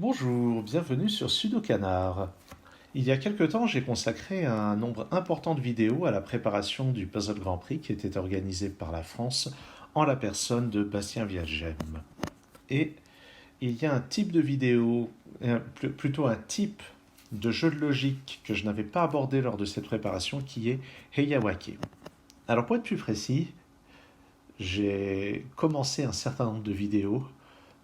Bonjour, bienvenue sur Sudokanar. Il y a quelque temps, j'ai consacré un nombre important de vidéos à la préparation du Puzzle Grand Prix qui était organisé par la France en la personne de Bastien Viagem. Et il y a un type de vidéo, plutôt un type de jeu de logique que je n'avais pas abordé lors de cette préparation qui est Heiawake. Alors pour être plus précis, j'ai commencé un certain nombre de vidéos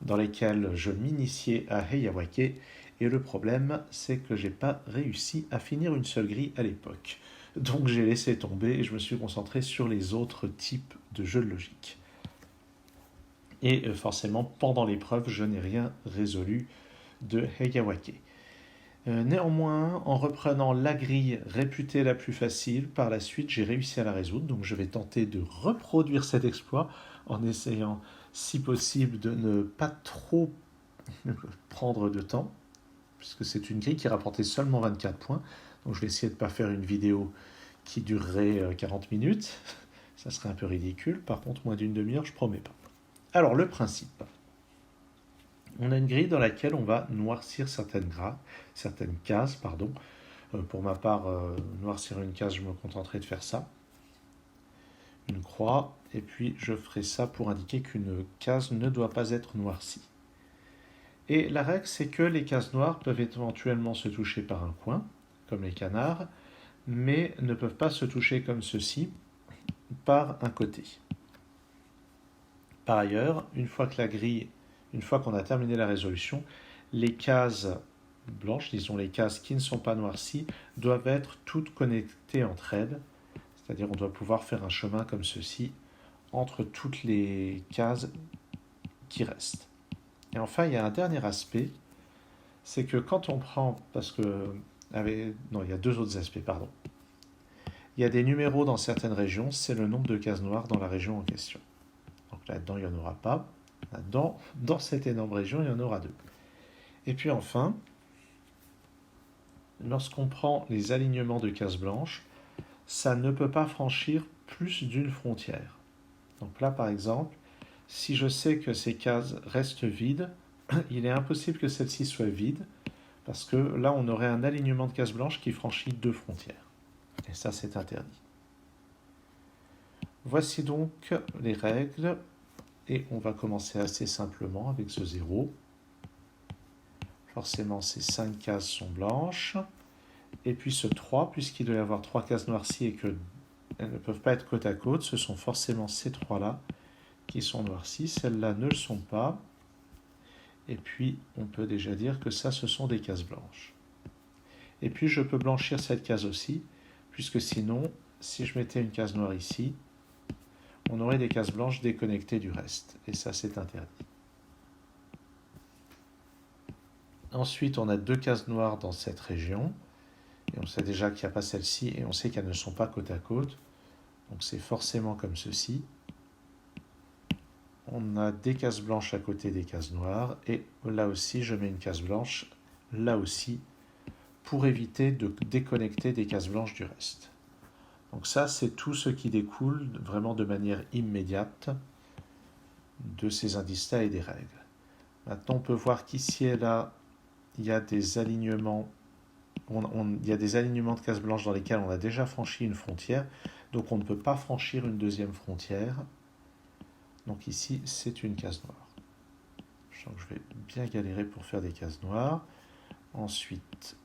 dans lesquelles je m'initiais à Heiawake, et le problème, c'est que j'ai pas réussi à finir une seule grille à l'époque. Donc j'ai laissé tomber et je me suis concentré sur les autres types de jeux de logique. Et forcément, pendant l'épreuve, je n'ai rien résolu de Heiawake. Néanmoins, en reprenant la grille réputée la plus facile, par la suite, j'ai réussi à la résoudre. Donc je vais tenter de reproduire cet exploit en essayant, si possible, de ne pas trop prendre de temps, puisque c'est une grille qui rapportait seulement 24 points. Donc je vais essayer de ne pas faire une vidéo qui durerait 40 minutes. Ça serait un peu ridicule. Par contre, moins d'une demi-heure, je ne promets pas. Alors, le principe. On a une grille dans laquelle on va noircir certaines cases. Pour ma part, noircir une case, je me contenterai de faire ça. Une croix, et puis je ferai ça pour indiquer qu'une case ne doit pas être noircie. Et la règle, c'est que les cases noires peuvent éventuellement se toucher par un coin, comme les canards, mais ne peuvent pas se toucher comme ceci, par un côté. Par ailleurs, une fois qu'on a terminé la résolution, les cases blanches, disons les cases qui ne sont pas noircies, doivent être toutes connectées entre elles, c'est-à-dire on doit pouvoir faire un chemin comme ceci entre toutes les cases qui restent. Et enfin, il y a un dernier aspect, c'est que quand on prend, non, il y a deux autres aspects, pardon. Il y a des numéros dans certaines régions, c'est le nombre de cases noires dans la région en question. Donc là-dedans, il n'y en aura pas. Là-dedans, dans cette énorme région, il y en aura deux. Et puis enfin, lorsqu'on prend les alignements de cases blanches, ça ne peut pas franchir plus d'une frontière. Donc là, par exemple, si je sais que ces cases restent vides, il est impossible que celle-ci soit vide, parce que là, on aurait un alignement de cases blanches qui franchit deux frontières. Et ça, c'est interdit. Voici donc les règles, et on va commencer assez simplement avec ce 0. Forcément, ces 5 cases sont blanches. Et puis ce 3, puisqu'il doit y avoir 3 cases noircies et qu'elles ne peuvent pas être côte à côte, ce sont forcément ces 3-là qui sont noircies. Celles-là ne le sont pas. Et puis, on peut déjà dire que ça, ce sont des cases blanches. Et puis, je peux blanchir cette case aussi, puisque sinon, si je mettais une case noire ici, on aurait des cases blanches déconnectées du reste. Et ça, c'est interdit. Ensuite, on a 2 cases noires dans cette région. Et on sait déjà qu'il n'y a pas celle-ci, et on sait qu'elles ne sont pas côte à côte. Donc c'est forcément comme ceci. On a des cases blanches à côté des cases noires, et là aussi, je mets une case blanche, là aussi, pour éviter de déconnecter des cases blanches du reste. Donc ça, c'est tout ce qui découle vraiment de manière immédiate de ces indices-là et des règles. Maintenant, on peut voir qu'ici et là, il y a des alignements il y a des alignements de cases blanches dans lesquels on a déjà franchi une frontière, donc on ne peut pas franchir une deuxième frontière. Donc ici, c'est une case noire. Je sens que je vais bien galérer pour faire des cases noires. Ensuite,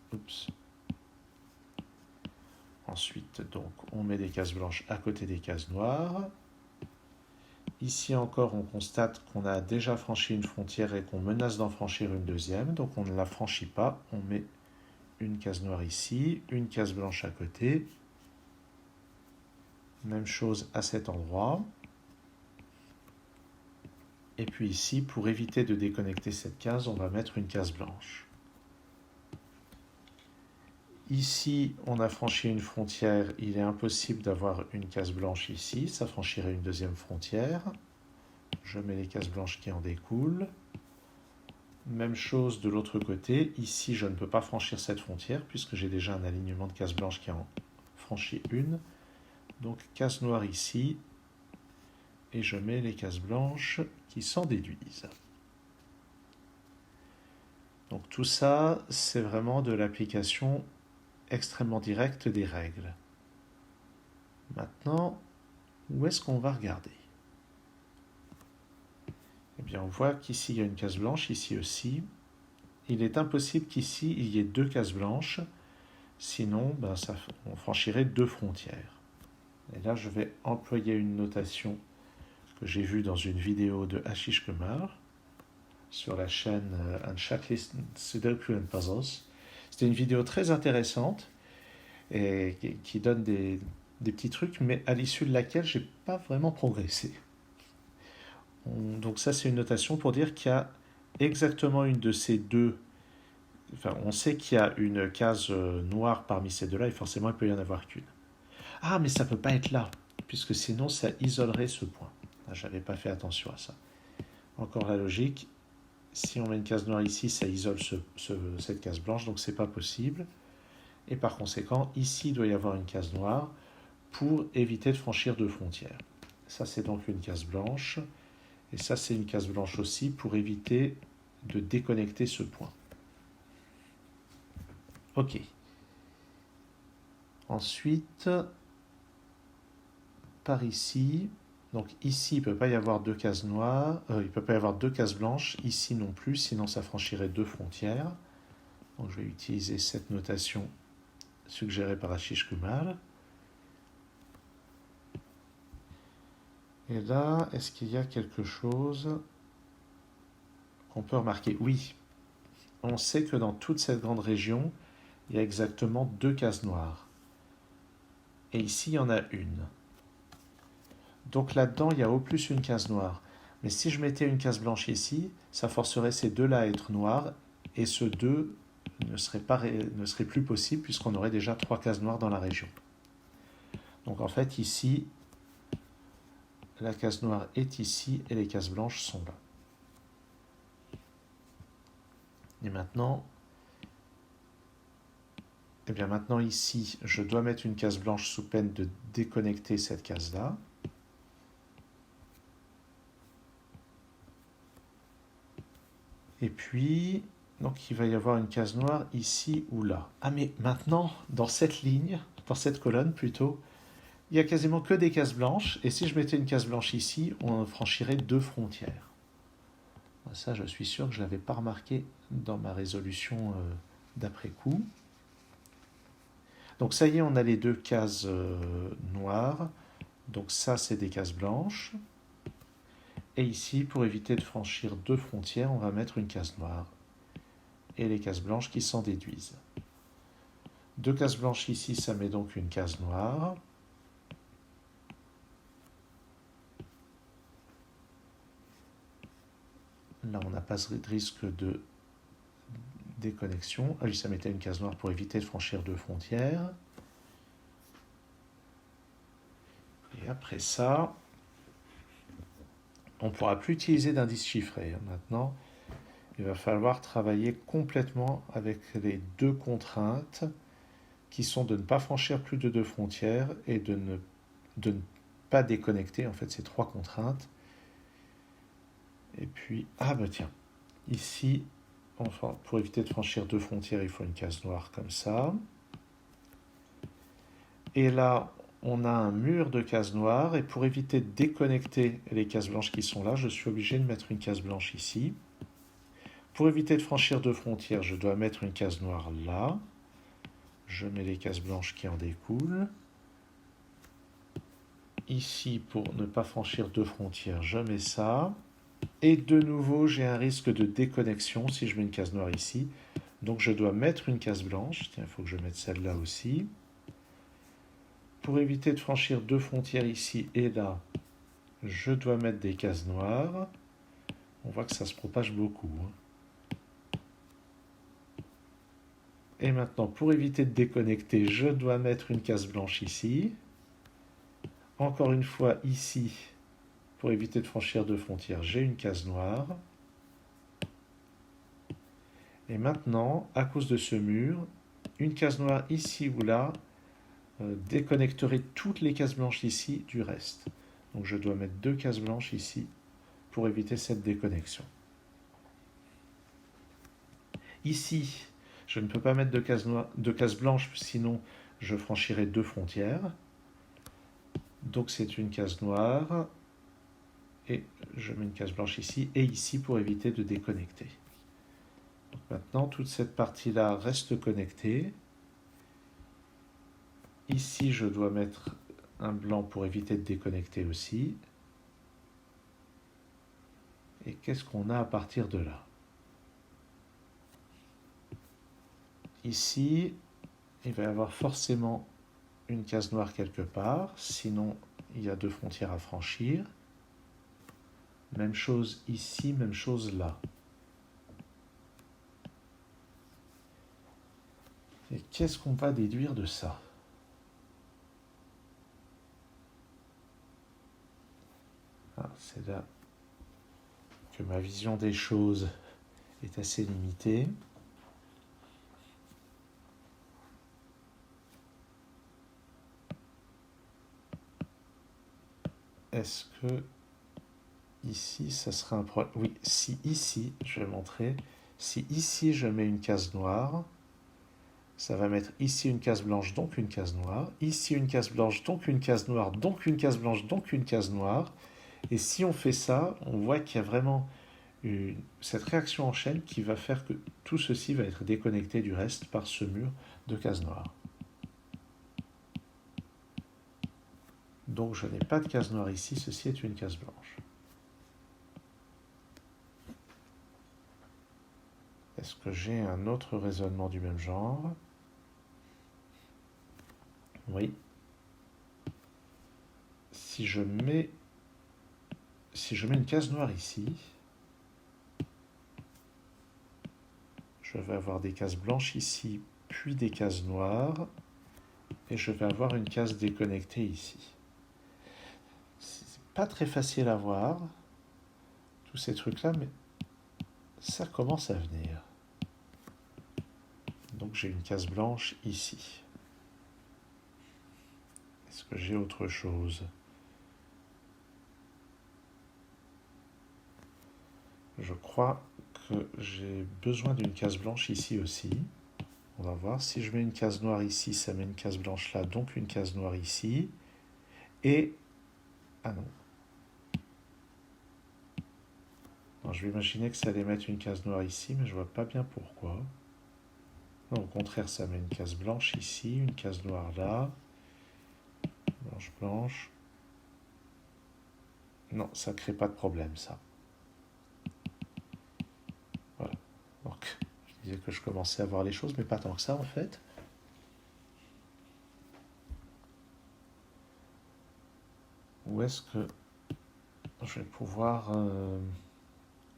donc, on met des cases blanches à côté des cases noires. Ici encore, on constate qu'on a déjà franchi une frontière et qu'on menace d'en franchir une deuxième, donc on ne la franchit pas, on met une case noire ici, une case blanche à côté. Même chose à cet endroit. Et puis ici, pour éviter de déconnecter cette case, on va mettre une case blanche. Ici, on a franchi une frontière, il est impossible d'avoir une case blanche ici, ça franchirait une deuxième frontière. Je mets les cases blanches qui en découlent. Même chose de l'autre côté, ici je ne peux pas franchir cette frontière puisque j'ai déjà un alignement de cases blanches qui en franchit une. Donc case noire ici, et je mets les cases blanches qui s'en déduisent. Donc Donc tout ça, c'est vraiment de l'application extrêmement directe des règles. Maintenant, où est-ce qu'on va regarder? Eh bien, on voit qu'ici, il y a une case blanche, ici aussi. Il est impossible qu'ici, il y ait deux cases blanches, sinon, on franchirait deux frontières. Et là, je vais employer une notation que j'ai vue dans une vidéo de Ashish Kumar sur la chaîne Un Checklist Sudoku and Puzzles. C'était une vidéo très intéressante et qui donne des petits trucs, mais à l'issue de laquelle j'ai pas vraiment progressé. Donc ça, c'est une notation pour dire qu'il y a exactement une de ces deux. Enfin, on sait qu'il y a une case noire parmi ces deux-là, et forcément, il peut y en avoir qu'une. Ah, mais ça peut pas être là, puisque sinon, ça isolerait ce point. Ah, j'avais pas fait attention à ça. Encore la logique. Si on met une case noire ici, ça isole cette case blanche, donc c'est pas possible. Et par conséquent, ici, il doit y avoir une case noire pour éviter de franchir deux frontières. Ça, c'est donc une case blanche. Et ça, c'est une case blanche aussi pour éviter de déconnecter ce point. Ok. Ensuite, par ici, donc ici, il ne peut pas y avoir deux cases noires, il ne peut pas y avoir deux cases blanches, ici non plus, sinon ça franchirait deux frontières. Donc je vais utiliser cette notation suggérée par Ashish Kumar. Et là, est-ce qu'il y a quelque chose qu'on peut remarquer? Oui, on sait que dans toute cette grande région, il y a exactement deux cases noires. Et ici, il y en a une. Donc là-dedans, il y a au plus une case noire. Mais si je mettais une case blanche ici, ça forcerait ces deux-là à être noirs, et ce deux ne serait plus possible puisqu'on aurait déjà trois cases noires dans la région. Donc en fait, ici, la case noire est ici et les cases blanches sont là. Et maintenant, ici, je dois mettre une case blanche sous peine de déconnecter cette case-là. Et puis, donc il va y avoir une case noire ici ou là. Ah mais maintenant, dans cette ligne, dans cette colonne plutôt, il n'y a quasiment que des cases blanches. Et si je mettais une case blanche ici, on franchirait deux frontières. Ça, je suis sûr que je ne l'avais pas remarqué dans ma résolution d'après-coup. Donc ça y est, on a les deux cases noires. Donc ça, c'est des cases blanches. Et ici, pour éviter de franchir deux frontières, on va mettre une case noire. Et les cases blanches qui s'en déduisent. Deux cases blanches ici, ça met donc une case noire. Là, on n'a pas de risque de déconnexion. Ah oui, ça mettait une case noire pour éviter de franchir deux frontières. Et après ça, on ne pourra plus utiliser d'indice chiffré. Maintenant, il va falloir travailler complètement avec les deux contraintes qui sont de ne pas franchir plus de deux frontières et de ne pas déconnecter. En fait, ces trois contraintes. Et puis, ah bah tiens, ici, enfin, pour éviter de franchir deux frontières, il faut une case noire comme ça. Et là, on a un mur de cases noires, et pour éviter de déconnecter les cases blanches qui sont là, je suis obligé de mettre une case blanche ici. Pour éviter de franchir deux frontières, je dois mettre une case noire là. Je mets les cases blanches qui en découlent. Ici, pour ne pas franchir deux frontières, je mets ça. Et de nouveau, j'ai un risque de déconnexion si je mets une case noire ici. Donc je dois mettre une case blanche. Tiens, il faut que je mette celle-là aussi. Pour éviter de franchir deux frontières ici et là, je dois mettre des cases noires. On voit que ça se propage beaucoup. Et maintenant, pour éviter de déconnecter, je dois mettre une case blanche ici. Encore une fois, ici, pour éviter de franchir deux frontières, j'ai une case noire. Et maintenant, à cause de ce mur, une case noire ici ou là déconnecterait toutes les cases blanches ici du reste. Donc je dois mettre deux cases blanches ici pour éviter cette déconnexion. Ici, je ne peux pas mettre de case blanche, sinon je franchirai deux frontières. Donc c'est une case noire. Et je mets une case blanche ici et ici pour éviter de déconnecter. Donc maintenant, toute cette partie-là reste connectée. Ici, je dois mettre un blanc pour éviter de déconnecter aussi. Et qu'est-ce qu'on a à partir de là? Ici, il va y avoir forcément une case noire quelque part, sinon il y a deux frontières à franchir. Même chose ici, même chose là. Et qu'est-ce qu'on va déduire de ça? C'est là que ma vision des choses est assez limitée. Est-ce que ici, ça serait un problème? Oui, si ici, je vais montrer, si ici je mets une case noire, ça va mettre ici une case blanche, donc une case noire, ici une case blanche, donc une case noire, donc une case blanche, donc une case noire. Et si on fait ça, on voit qu'il y a vraiment cette réaction en chaîne qui va faire que tout ceci va être déconnecté du reste par ce mur de cases noires. Donc je n'ai pas de case noire ici, ceci est une case blanche. Est-ce que j'ai un autre raisonnement du même genre? Oui. Si je mets une case noire ici, je vais avoir des cases blanches ici, puis des cases noires, et je vais avoir une case déconnectée ici. C'est pas très facile à voir, tous ces trucs-là, mais ça commence à venir. Donc j'ai une case blanche ici. Est-ce que j'ai autre chose? Je crois que j'ai besoin d'une case blanche ici aussi. On va voir. Si je mets une case noire ici, ça met une case blanche là, donc une case noire ici. Et... ah non. Non, je vais imaginer que ça allait mettre une case noire ici, mais je vois pas bien pourquoi. Non, au contraire, ça met une case blanche ici, une case noire là. Blanche, blanche. Non, ça ne crée pas de problème, ça. Voilà. Donc, je disais que je commençais à voir les choses, mais pas tant que ça, en fait. Où est-ce que je vais pouvoir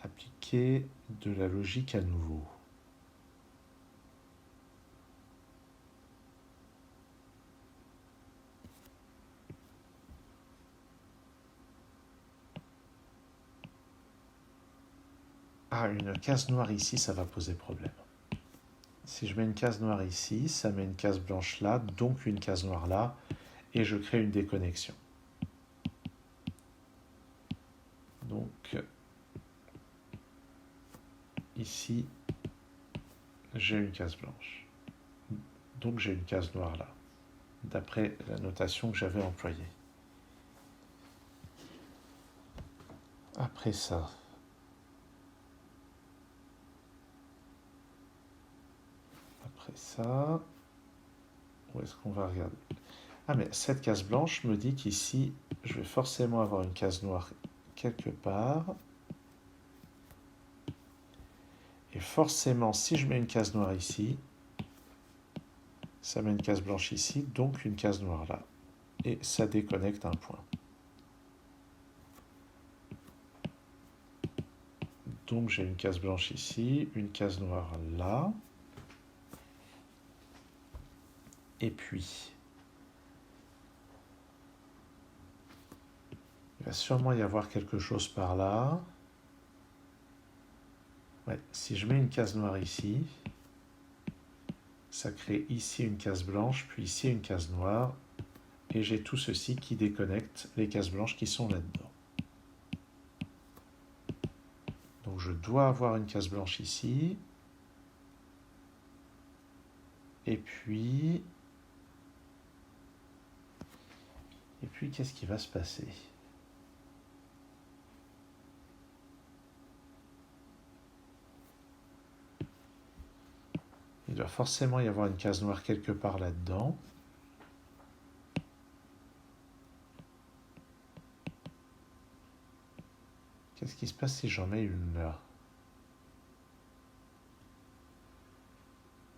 appliquer de la logique à nouveau? Ah, une case noire ici, ça va poser problème. Si je mets une case noire ici, ça met une case blanche là, donc une case noire là, et je crée une déconnexion. Donc, ici, j'ai une case blanche. Donc j'ai une case noire là, d'après la notation que j'avais employée. Après ça, où est-ce qu'on va regarder? Ah, mais cette case blanche me dit qu'ici, je vais forcément avoir une case noire quelque part. Et forcément, si je mets une case noire ici, ça met une case blanche ici, donc une case noire là. Et ça déconnecte un point. Donc j'ai une case blanche ici, une case noire là. Et puis, il va sûrement y avoir quelque chose par là. Ouais, si je mets une case noire ici, ça crée ici une case blanche, puis ici une case noire, et j'ai tout ceci qui déconnecte les cases blanches qui sont là-dedans. Donc je dois avoir une case blanche ici, Et puis... qu'est-ce qui va se passer? Il doit forcément y avoir une case noire quelque part là-dedans. Qu'est-ce qui se passe si j'en mets une là?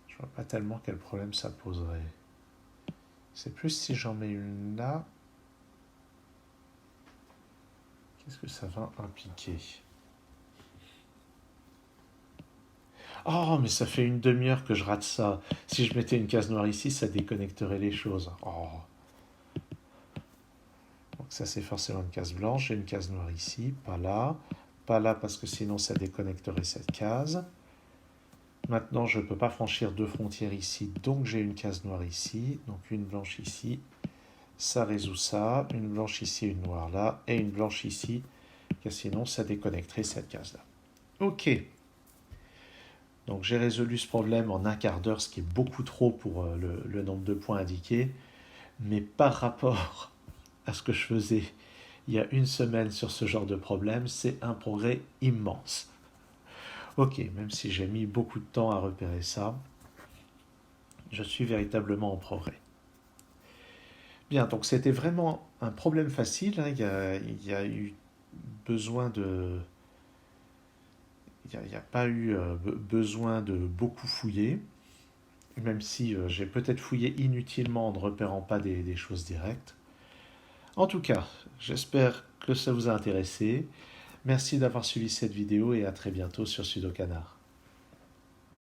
Je vois pas tellement quel problème ça poserait. C'est plus si j'en mets une là. Qu'est-ce que ça va impliquer? Oh, mais ça fait une demi-heure que je rate ça. Si je mettais une case noire ici, ça déconnecterait les choses. Oh. Donc ça, c'est forcément une case blanche. J'ai une case noire ici, pas là. Pas là parce que sinon ça déconnecterait cette case. Maintenant, je ne peux pas franchir deux frontières ici, donc j'ai une case noire ici. Donc une blanche ici, ça résout ça. Une blanche ici, une noire là. Et une blanche ici, car sinon ça déconnecterait cette case-là. Ok. Donc j'ai résolu ce problème en un quart d'heure, ce qui est beaucoup trop pour le nombre de points indiqués. Mais par rapport à ce que je faisais il y a une semaine sur ce genre de problème, c'est un progrès immense. Ok, même si j'ai mis beaucoup de temps à repérer ça, je suis véritablement en progrès. Bien, donc c'était vraiment un problème facile, hein. Il y a eu besoin de... Il n'y a pas eu besoin de beaucoup fouiller, même si j'ai peut-être fouillé inutilement en ne repérant pas des choses directes. En tout cas, j'espère que ça vous a intéressé. Merci d'avoir suivi cette vidéo et à très bientôt sur Sudokanar.